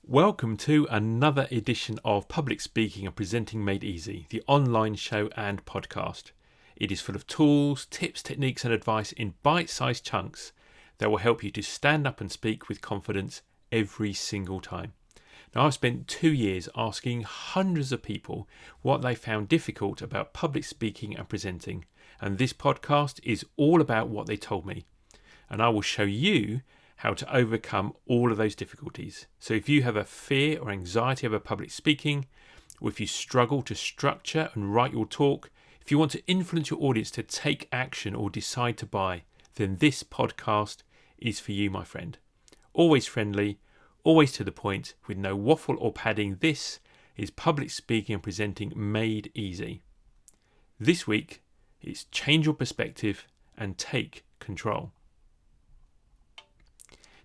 Welcome to another edition of Public Speaking and Presenting Made Easy, the online show and podcast. It is full of tools, tips, techniques and advice in bite-sized chunks that will help you to stand up and speak with confidence every single time. Now, I've spent 2 years asking hundreds of people what they found difficult about public speaking and presenting, and this podcast is all about what they told me. And I will show you how to overcome all of those difficulties. So if you have a fear or anxiety about public speaking, or if you struggle to structure and write your talk, if you want to influence your audience to take action or decide to buy, then this podcast is for you, my friend. Always friendly, always to the point, with no waffle or padding. This is Public Speaking and Presenting Made Easy. This week, it's change your perspective and take control.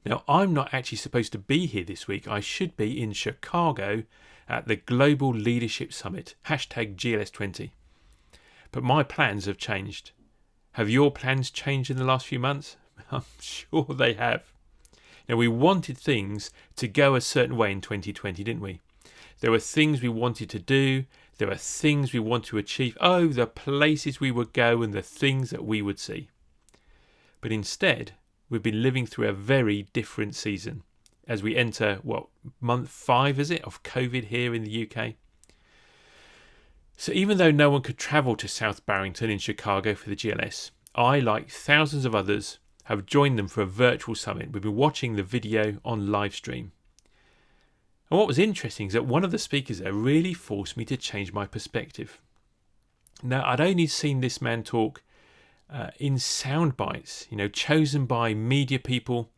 Now, I'm not actually supposed to be here this week. I should be in Chicago at the Global Leadership Summit, #GLS20. But my plans have changed. Have your plans changed in the last few months? I'm sure they have. Now, we wanted things to go a certain way in 2020, didn't we? There were things we wanted to do. There were things we wanted to achieve. Oh, the places we would go and the things that we would see. But instead, we've been living through a very different season as we enter, month 5, is it, of COVID here in the UK. So even though no one could travel to South Barrington in Chicago for the GLS, I, like thousands of others, have joined them for a virtual summit. We've been watching the video on live stream. And what was interesting is that one of the speakers there really forced me to change my perspective. Now, I'd only seen this man talk in sound bites, chosen by media people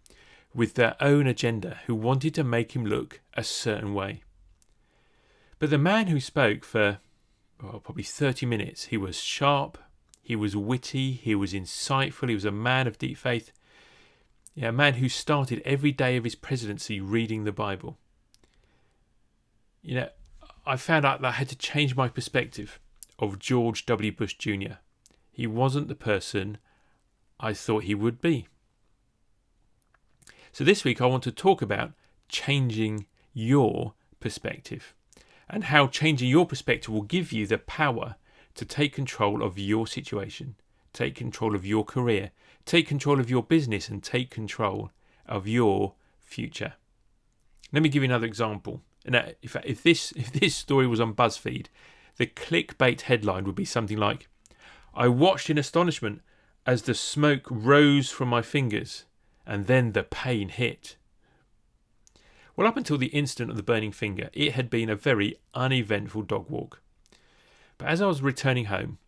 with their own agenda who wanted to make him look a certain way. But the man who spoke for probably 30 minutes, he was sharp, he was witty, he was insightful, he was a man of deep faith. A man who started every day of his presidency reading the Bible. I found out that I had to change my perspective of George W. Bush Jr. He wasn't the person I thought he would be. So this week I want to talk about changing your perspective and how changing your perspective will give you the power to take control of your situation, take control of your career, take control of your business and take control of your future. Let me give you another example. Now, if this story was on BuzzFeed, the clickbait headline would be something like, "I watched in astonishment as the smoke rose from my fingers, and then the pain hit." Well, up until the instant of the burning finger, it had been a very uneventful dog walk. But as I was returning home,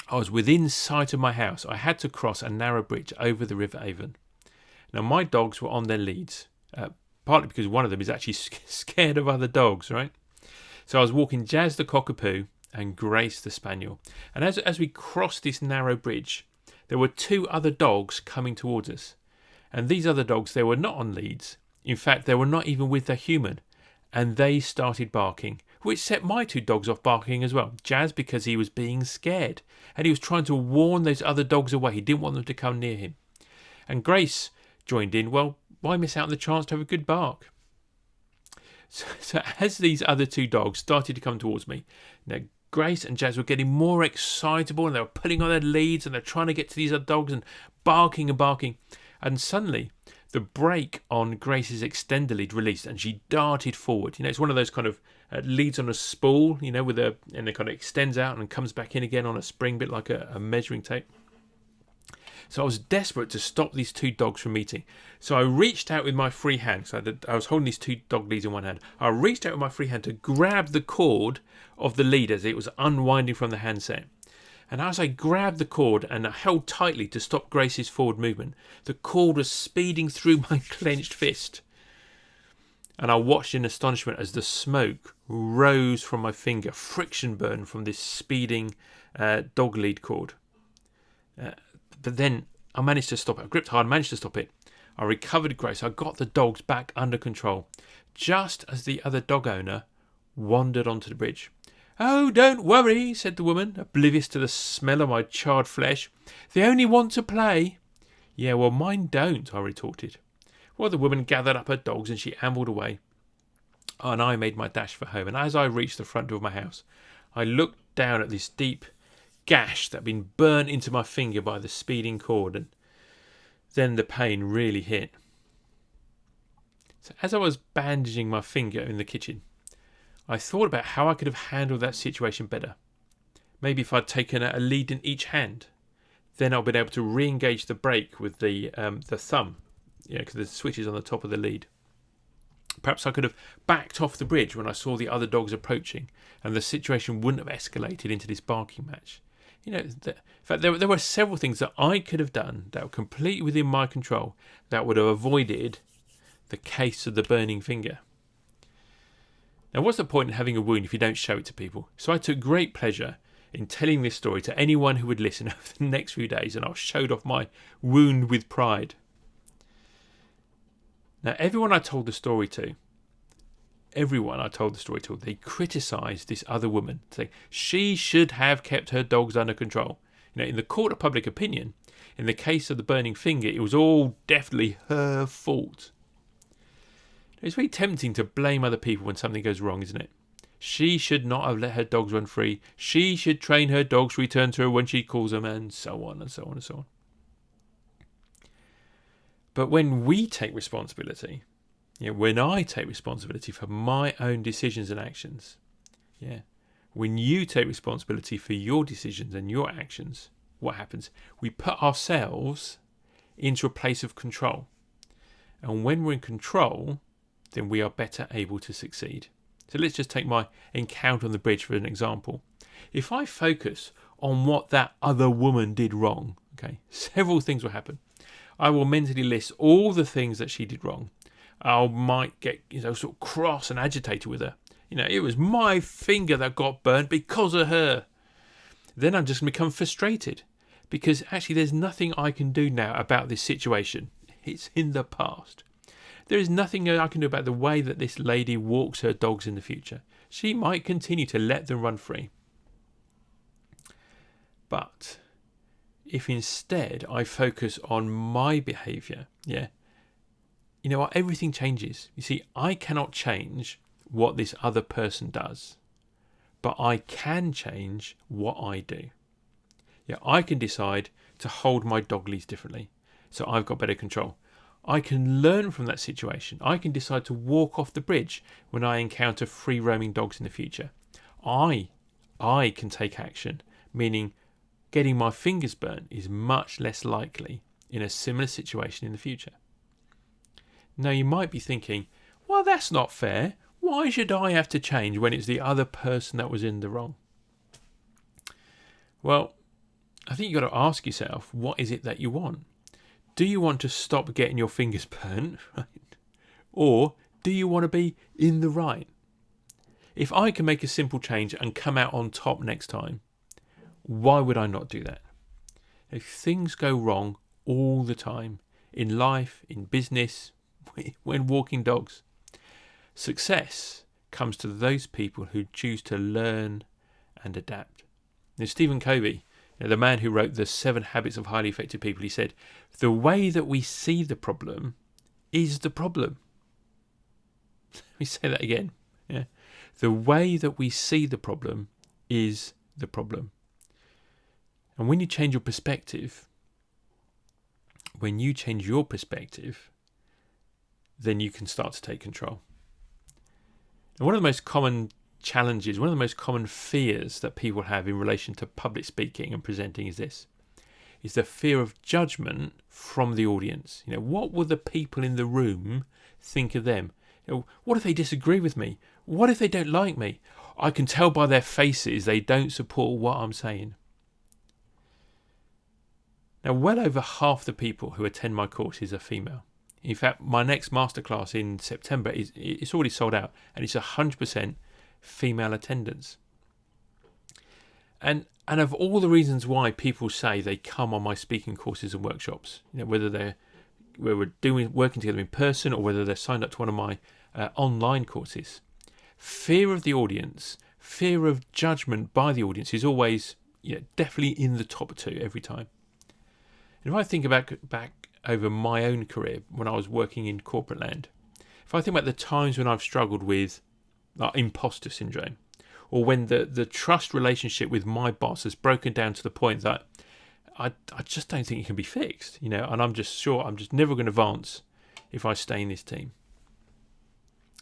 I was within sight of my house. I had to cross a narrow bridge over the River Avon. Now, my dogs were on their leads, partly because one of them is actually scared of other dogs, right? So I was walking Jazz the Cockapoo and Grace the Spaniel. And as we crossed this narrow bridge, there were 2 other dogs coming towards us. And these other dogs, they were not on leads. In fact, they were not even with a human. And they started barking, which set my 2 dogs off barking as well. Jazz, because he was being scared. And he was trying to warn those other dogs away. He didn't want them to come near him. And Grace joined in. Well, why miss out on the chance to have a good bark? So as these other 2 dogs started to come towards me, now Grace and Jazz were getting more excitable and they were pulling on their leads and they're trying to get to these other dogs and barking and barking. And suddenly the brake on Grace's extender lead released and she darted forward. It's one of those kind of leads on a spool, and it kind of extends out and comes back in again on a spring, bit like a measuring tape. So I was desperate to stop these two dogs from meeting. So I reached out with my free hand. So I was holding these two dog leads in one hand. I reached out with my free hand to grab the cord of the lead as it was unwinding from the handset. And as I grabbed the cord and I held tightly to stop Grace's forward movement, the cord was speeding through my clenched fist. And I watched in astonishment as the smoke rose from my finger, friction burn from this speeding dog lead cord. But then I managed to stop it. I gripped hard, managed to stop it. I recovered Grace. I got the dogs back under control, just as the other dog owner wandered onto the bridge. "Oh, don't worry," said the woman, oblivious to the smell of my charred flesh. "They only want to play." "Yeah, well, mine don't," I retorted. Well, the woman gathered up her dogs and she ambled away. And I made my dash for home. And as I reached the front door of my house, I looked down at this deep gash that had been burnt into my finger by the speeding cord, and then the pain really hit. So as I was bandaging my finger in the kitchen, I thought about how I could have handled that situation better. Maybe if I'd taken a lead in each hand, then I'd been able to re-engage the brake with the thumb, because the switch is on the top of the lead. Perhaps I could have backed off the bridge when I saw the other dogs approaching, and the situation wouldn't have escalated into this barking match. In fact, there were several things that I could have done that were completely within my control that would have avoided the case of the burning finger. Now, what's the point in having a wound if you don't show it to people? So I took great pleasure in telling this story to anyone who would listen over the next few days, and I showed off my wound with pride. Now, everyone I told the story to, they criticised this other woman, saying she should have kept her dogs under control. In the court of public opinion, in the case of the burning finger, it was all definitely her fault. It's very tempting to blame other people when something goes wrong, isn't it? She should not have let her dogs run free. She should train her dogs to return to her when she calls them, and so on and so on and so on. But when we take responsibility, when I take responsibility for my own decisions and actions, when you take responsibility for your decisions and your actions, what happens? We put ourselves into a place of control. And when we're in control, then we are better able to succeed. So let's just take my encounter on the bridge for an example. If I focus on what that other woman did wrong, several things will happen. I will mentally list all the things that she did wrong. I might get sort of cross and agitated with her. It was my finger that got burnt because of her. Then I'm just going to become frustrated because actually there's nothing I can do now about this situation. It's in the past. There is nothing I can do about the way that this lady walks her dogs in the future. She might continue to let them run free. But if instead I focus on my behaviour, everything changes. You see, I cannot change what this other person does, but I can change what I do. I can decide to hold my dog leads differently, so I've got better control. I can learn from that situation. I can decide to walk off the bridge when I encounter free roaming dogs in the future. I can take action, meaning getting my fingers burnt is much less likely in a similar situation in the future. Now you might be thinking, well, that's not fair. Why should I have to change when it's the other person that was in the wrong? Well, I think you've got to ask yourself, what is it that you want? Do you want to stop getting your fingers burnt, right? Or do you want to be in the right? If I can make a simple change and come out on top next time, why would I not do that? If things go wrong all the time, in life, in business, when walking dogs, success comes to those people who choose to learn and adapt. Now, Stephen Covey, the man who wrote The 7 Habits of Highly Effective People, he said, the way that we see the problem is the problem. Let me say that again. The way that we see the problem is the problem. And when you change your perspective, then you can start to take control. And one of the most common challenges, one of the most common fears that people have in relation to public speaking and presenting is this. is the fear of judgment from the audience. What will the people in the room think of them? What if they disagree with me? What if they don't like me? I can tell by their faces they don't support what I'm saying. Now, well over half the people who attend my courses are female. In fact, my next masterclass in September it's already sold out, and it's 100% female attendance. And of all the reasons why people say they come on my speaking courses and workshops, whether we're working together in person or whether they're signed up to one of my online courses, fear of the audience, fear of judgment by the audience is always definitely in the top two every time. And if I think back over my own career when I was working in corporate land, if I think about the times when I've struggled with imposter syndrome, or when the trust relationship with my boss has broken down to the point that I just don't think it can be fixed, and I'm just never going to advance if I stay in this team.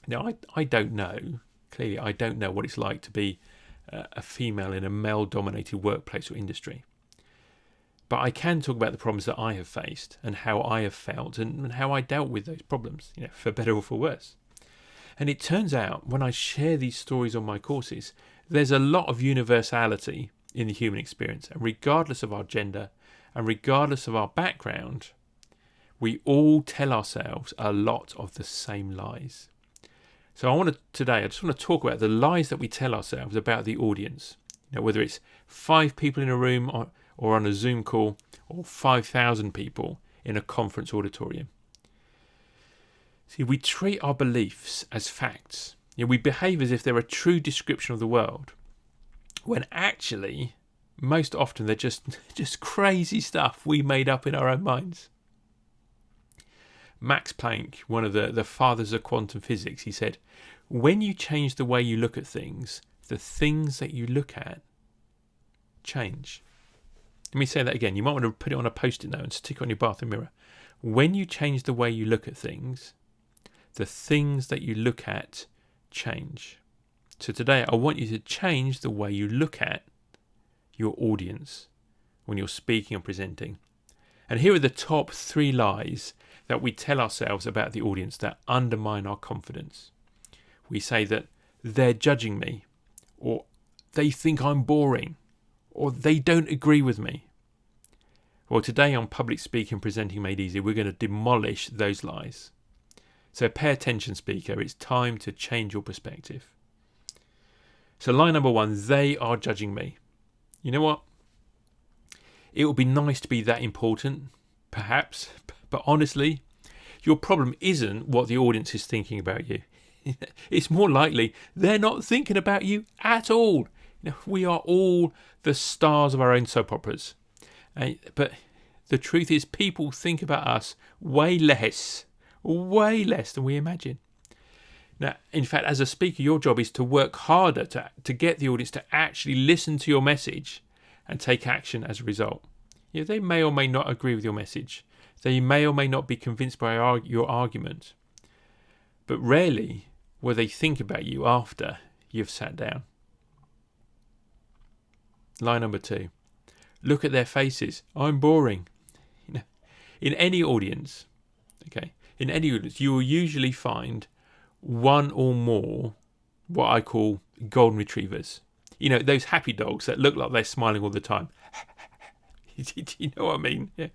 Now, I don't know, clearly I don't know what it's like to be a female in a male-dominated workplace or industry. But I can talk about the problems that I have faced and how I have felt and how I dealt with those problems, for better or for worse. And it turns out when I share these stories on my courses, there's a lot of universality in the human experience. And regardless of our gender and regardless of our background, we all tell ourselves a lot of the same lies. So I just want to talk about the lies that we tell ourselves about the audience. Whether it's 5 people in a room or on a Zoom call, or 5,000 people in a conference auditorium. See, we treat our beliefs as facts. We behave as if they're a true description of the world, when actually, most often, they're just crazy stuff we made up in our own minds. Max Planck, one of the fathers of quantum physics, he said, when you change the way you look at things, the things that you look at change. Let me say that again. You might want to put it on a post-it note and stick it on your bathroom mirror. When you change the way you look at things, the things that you look at change. So today I want you to change the way you look at your audience when you're speaking and presenting. And here are the top 3 lies that we tell ourselves about the audience that undermine our confidence. We say that they're judging me, or they think I'm boring, or they don't agree with me. Well, today on Public Speaking Presenting Made Easy, we're going to demolish those lies. So pay attention, speaker. It's time to change your perspective. So lie number 1, they are judging me. You know what? It would be nice to be that important, perhaps, but honestly, your problem isn't what the audience is thinking about you. It's more likely they're not thinking about you at all. We are all the stars of our own soap operas. But the truth is, people think about us way less than we imagine. Now, in fact, as a speaker, your job is to work harder to get the audience to actually listen to your message and take action as a result. They may or may not agree with your message. They may or may not be convinced by your argument. But rarely will they think about you after you've sat down. Lie number 2. Look at their faces. I'm boring. In any audience, you will usually find one or more what I call golden retrievers. Those happy dogs that look like they're smiling all the time. You know what I mean? Yeah.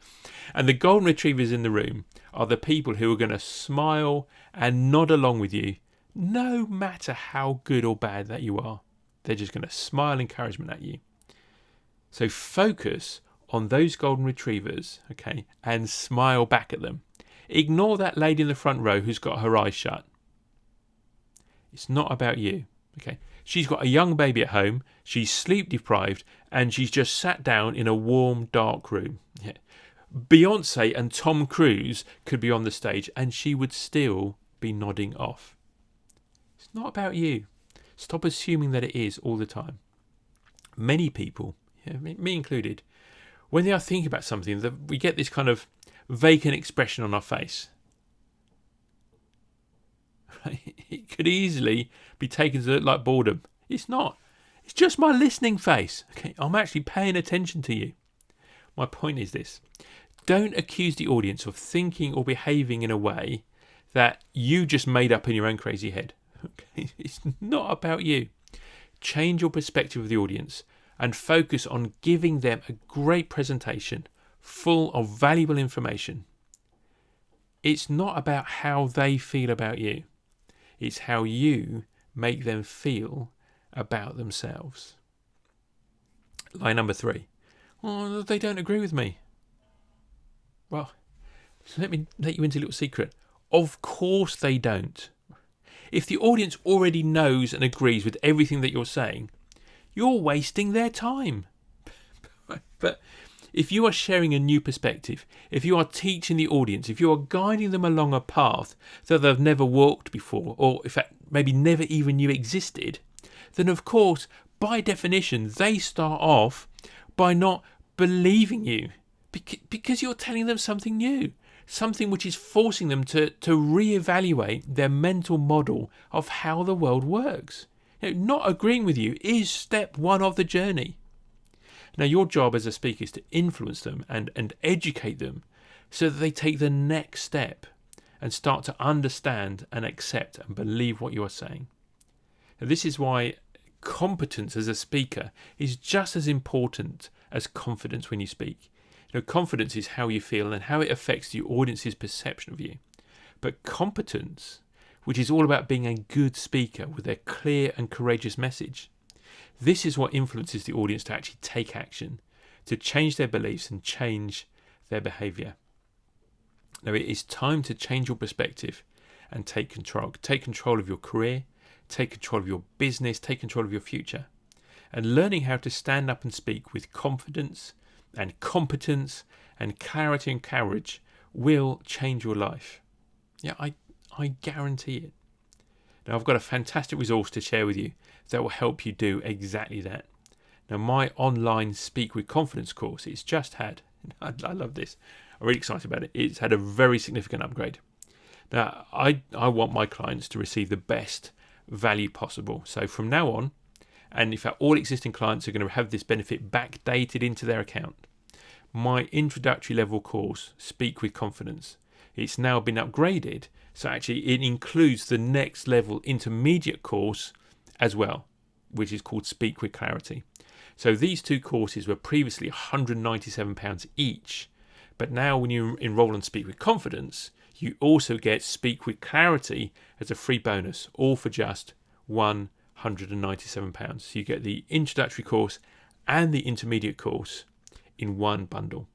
And the golden retrievers in the room are the people who are going to smile and nod along with you, no matter how good or bad that you are. They're just going to smile encouragement at you. So focus on those golden retrievers, and smile back at them. Ignore that lady in the front row who's got her eyes shut. It's not about you, She's got a young baby at home, she's sleep deprived, and she's just sat down in a warm, dark room. Yeah. Beyonce and Tom Cruise could be on the stage and she would still be nodding off. It's not about you. Stop assuming that it is all the time. Many people, me included, when they are thinking about something, we get this kind of vacant expression on our face. It could easily be taken to look like boredom. It's not. It's just my listening face. I'm actually paying attention to you. My point is this. Don't accuse the audience of thinking or behaving in a way that you just made up in your own crazy head. Okay? It's not about you. Change your perspective of the audience and focus on giving them a great presentation full of valuable information. It's not about how they feel about you. It's how you make them feel about themselves. Line number 3. Well, they don't agree with me. Well, let me let you into a little secret. Of course they don't. If the audience already knows and agrees with everything that you're saying, you're wasting their time. But if you are sharing a new perspective, if you are teaching the audience, if you are guiding them along a path that they've never walked before, or in fact maybe never even knew existed, then of course, by definition, they start off by not believing you because you're telling them something new, something which is forcing them to reevaluate their mental model of how the world works. Not agreeing with you is step 1 of the journey. Now, your job as a speaker is to influence them and educate them so that they take the next step and start to understand and accept and believe what you are saying. Now, this is why competence as a speaker is just as important as confidence when you speak. Confidence is how you feel and how it affects the audience's perception of you. But competence, which is all about being a good speaker with a clear and courageous message, this is what influences the audience to actually take action, to change their beliefs and change their behaviour. Now, it is time to change your perspective and take control. Take control of your career, take control of your business, take control of your future. And learning how to stand up and speak with confidence and competence and clarity and courage will change your life. Yeah, I guarantee it. Now, I've got a fantastic resource to share with you that will help you do exactly that. Now, my online Speak with Confidence course, it's just had, I love this, I'm really excited about it, it's had a very significant upgrade. Now, I want my clients to receive the best value possible. So from now on, and in fact all existing clients are going to have this benefit backdated into their account, my introductory level course, Speak with Confidence, it's now been upgraded. So actually it includes the next level intermediate course as well, which is called Speak with Clarity. So these two courses were previously £197 each. But now when you enroll and Speak with Confidence, you also get Speak with Clarity as a free bonus, all for just £197. So you get the introductory course and the intermediate course in one bundle.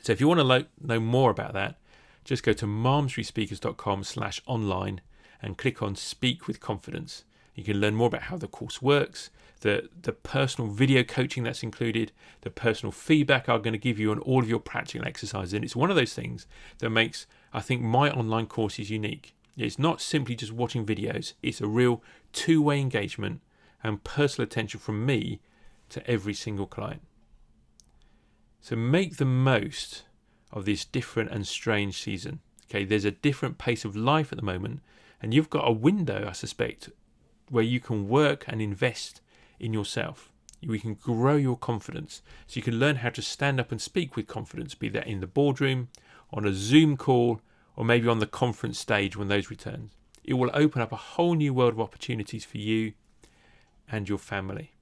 So if you want to know more about that, just go to malmesburyspeakers.com/online and click on Speak with Confidence. You can learn more about how the course works, the personal video coaching that's included, the personal feedback I'm going to give you on all of your practical exercises. And it's one of those things that makes, I think, my online courses unique. It's not simply just watching videos. It's a real two-way engagement and personal attention from me to every single client. So make the most of this different and strange season. Okay, there's a different pace of life at the moment, and you've got a window, I suspect, where you can work and invest in yourself. We can grow your confidence so you can learn how to stand up and speak with confidence, be that in the boardroom, on a Zoom call, or maybe on the conference stage when those return. It will open up a whole new world of opportunities for you and your family.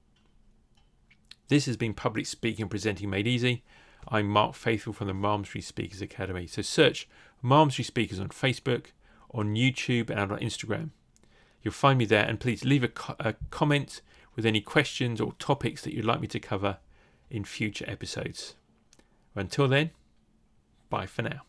This has been Public Speaking and Presenting Made Easy. I'm Mark Faithful from the Malmesbury Speakers Academy. So search Malmesbury Speakers on Facebook, on YouTube and on Instagram. You'll find me there, and please leave a comment with any questions or topics that you'd like me to cover in future episodes. Until then, bye for now.